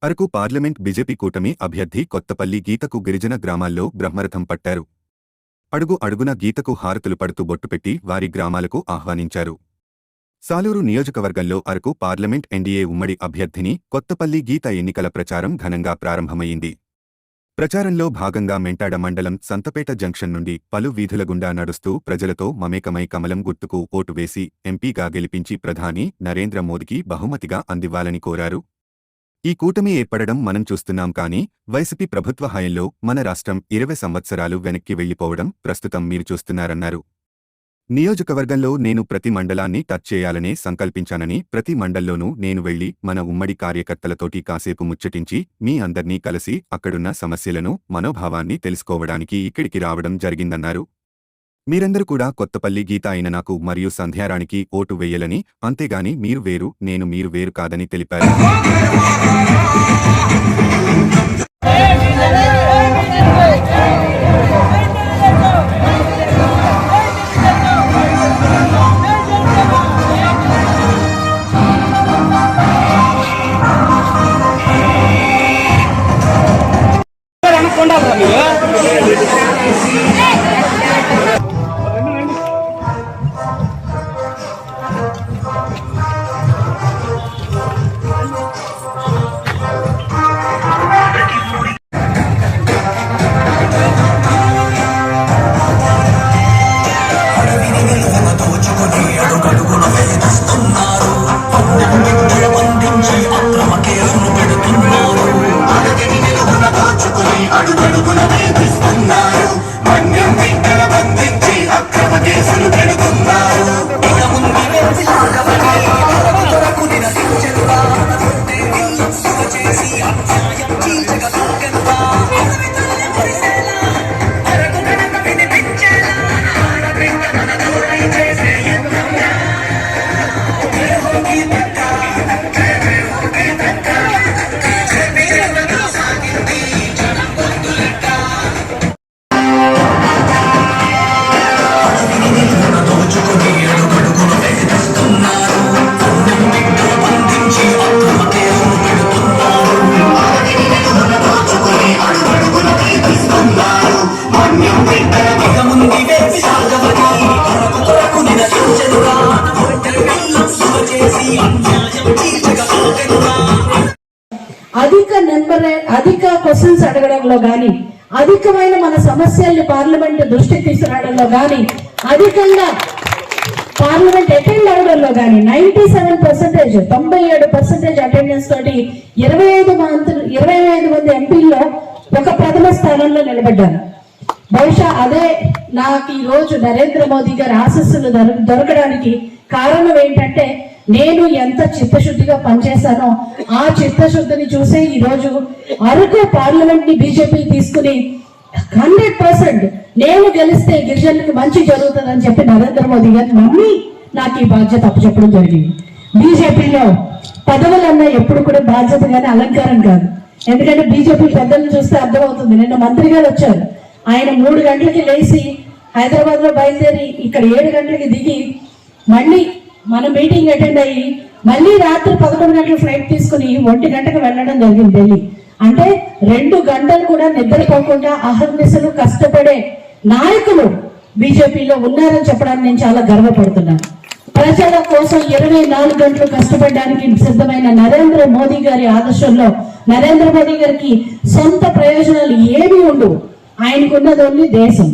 Araku parliament BJP కూటమి అభ్యర్థి కొత్తపల్లి గీతకు గిరిజన గ్రామాల్లో బ్రహ్మరథం పట్టారు. అడుగు అడుగున గీతకు హారతులు పడుతూ బొట్టుపెట్టి వారి గ్రామాలకు ఆహ్వానించారు. సాలూరు నియోజకవర్గంలో అరకు పార్లమెంట్ ఎన్డీఏ ఉమ్మడి అభ్యర్థిని కొత్తపల్లి గీత ఎన్నికల ప్రచారం ఘనంగా ప్రారంభమైంది. ప్రచారంలో భాగంగా మెంటాడ మండలం సంతపేట జంక్షన్ నుండి పలు వీధుల గుండా నడుస్తూ ప్రజలతో మమేకమై కమలం గుర్తుకు ఓటు వేసి ఎంపీగా గెలిపించి ప్రధాని నరేంద్ర మోదీకి బహుమతిగా అందివ్వాలని కోరారు. ఈ కూటమి ఏర్పడడం మనం చూస్తున్నాం, కానీ వైసీపీ ప్రభుత్వ హయాంలో మన రాష్ట్రం 20 సంవత్సరాలు వెనక్కి వెళ్లిపోవడం ప్రస్తుతం మీరు చూస్తున్నారన్నారు. నియోజకవర్గంలో నేను ప్రతి మండలాన్ని టచ్ చేయాలనే సంకల్పించానని, ప్రతి మండల్లోనూ నేను వెళ్లి మన ఉమ్మడి కార్యకర్తలతోటి కాసేపు ముచ్చటించి మీ అందర్నీ కలిసి అక్కడున్న సమస్యలను, మనోభావాన్ని తెలుసుకోవడానికి ఇక్కడికి రావడం జరిగిందన్నారు. మీరందరూ కూడా కొత్తపల్లి గీత అయిన నాకు మరియు సంధ్యారాణికి ఓటు వేయాలని, అంతేగాని మీరు వేరు నేను మీరు వేరు కాదని తెలిపారు. అధిక క్వశ్చన్స్ అడగడంలో గాని, అధికమైన మన సమస్యల్ని పార్లమెంట్ దృష్టికి తీసుకురావడంలో గాని, అధికంగా పార్లమెంట్ అటెండ్ అవడంలో గాని 97% 97% అటెండెన్స్ తోటి 25 మంది ఎంపీల్లో ఒక ప్రథమ స్థానంలో నిలబడ్డాను. బహుశా అదే నాకు ఈ రోజు నరేంద్ర మోదీ గారి ఆశీస్సులు దొరకడానికి కారణం ఏంటంటే, నేను ఎంత చిత్తశుద్ధిగా పనిచేశానో ఆ చిత్తశుద్ధిని చూసే ఈ రోజు అరకు పార్లమెంట్ ని బీజేపీ తీసుకుని 100% నేను గెలిస్తే గిరిజనులకు మంచి జరుగుతుందని చెప్పి నరేంద్ర మోదీ గారు నమ్మి నాకు ఈ బాధ్యత అప్పచెప్పడం జరిగింది. బీజేపీలో పదవులన్నా ఎప్పుడు కూడా బాధ్యత కానీ అలంకారం కాదు. ఎందుకంటే బీజేపీ పెద్దలను చూస్తే అర్థమవుతుంది. నిన్న మంత్రి గారు వచ్చారు. ఆయన 3 గంటలకి లేచి హైదరాబాద్ లో బయలుదేరి ఇక్కడ 7 గంటలకి దిగి మళ్ళీ మన మీటింగ్ అటెండ్ అయ్యి మళ్ళీ రాత్రి 11 గంటల ఫ్లైట్ తీసుకుని 1 గంటకు వెళ్ళడం జరిగింది ఢిల్లీ. అంటే 2 గంటలు కూడా నిద్రపోకుండా అహర్నిశలు కష్టపడే నాయకులు బీజేపీలో ఉన్నారని చెప్పడానికి నేను చాలా గర్వపడుతున్నాను. ప్రజల కోసం 24 గంటలు కష్టపడడానికి సిద్ధమైన నరేంద్ర మోదీ గారి ఆదర్శంలో నరేంద్ర మోదీ గారికి సొంత ప్రయోజనాలు ఏమీ ఉండవు. ఆయనకున్నది ఓన్లీ దేశం.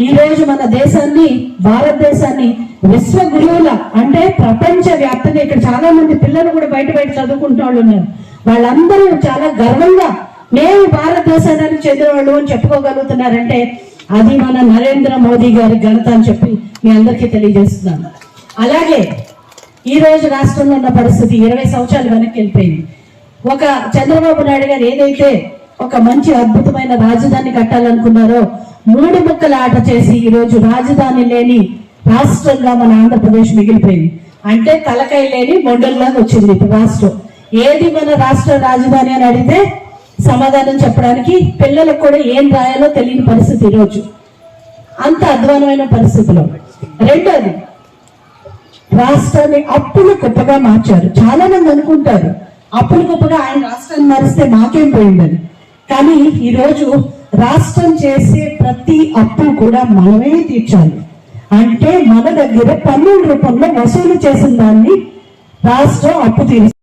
ఈ రోజు మన దేశాన్ని, భారతదేశాన్ని విశ్వ గురువుల అంటే ప్రపంచ వ్యాప్తంగా ఇక్కడ చాలా మంది పిల్లలు కూడా బయట చదువుకుంటున్న వాళ్ళు ఉన్నారు. వాళ్ళందరూ చాలా గర్వంగా మేము భారతదేశానికి చెందిన వాళ్ళు అని చెప్పుకోగలుగుతున్నారంటే అది మన నరేంద్ర మోదీ గారి ఘనత అని చెప్పి మీ అందరికీ తెలియజేస్తున్నాను. అలాగే ఈ రోజు రాష్ట్రంలో ఉన్న పరిస్థితి 20 సంవత్సరాలు వెనక్కి వెళ్ళిపోయింది. ఒక చంద్రబాబు నాయుడు గారు ఏదైతే ఒక మంచి అద్భుతమైన రాజధాని కట్టాలనుకున్నారో 3 ముక్కల ఆట చేసి ఈ రోజు రాజధాని లేని రాష్ట్రంగా మన ఆంధ్రప్రదేశ్ మిగిలిపోయింది. అంటే తలకాయ లేని మొండల్లాగా వచ్చింది ఇప్పుడు రాష్ట్రం. ఏది మన రాష్ట్ర రాజధాని అని అడిగితే సమాధానం చెప్పడానికి పిల్లలకు కూడా ఏం రాయాలో తెలియని పరిస్థితి ఈరోజు. అంత అధ్వానమైన పరిస్థితిలో. రెండోది, రాష్ట్రాన్ని అప్పులు కుప్పగా మార్చారు. చాలా మంది అనుకుంటారు అప్పులు గొప్పగా ఆయన రాష్ట్రాన్ని మారిస్తే మాకేం పోయిందని. కానీ ఈరోజు రాష్ట్రం చేసే ప్రతి అప్పు కూడా మనమే తీర్చాలి. అంటే మన దగ్గర పన్నుల రూపంలో వసూలు చేసిన దాన్ని రాష్ట్రం అప్పు తీరుస్తుంది.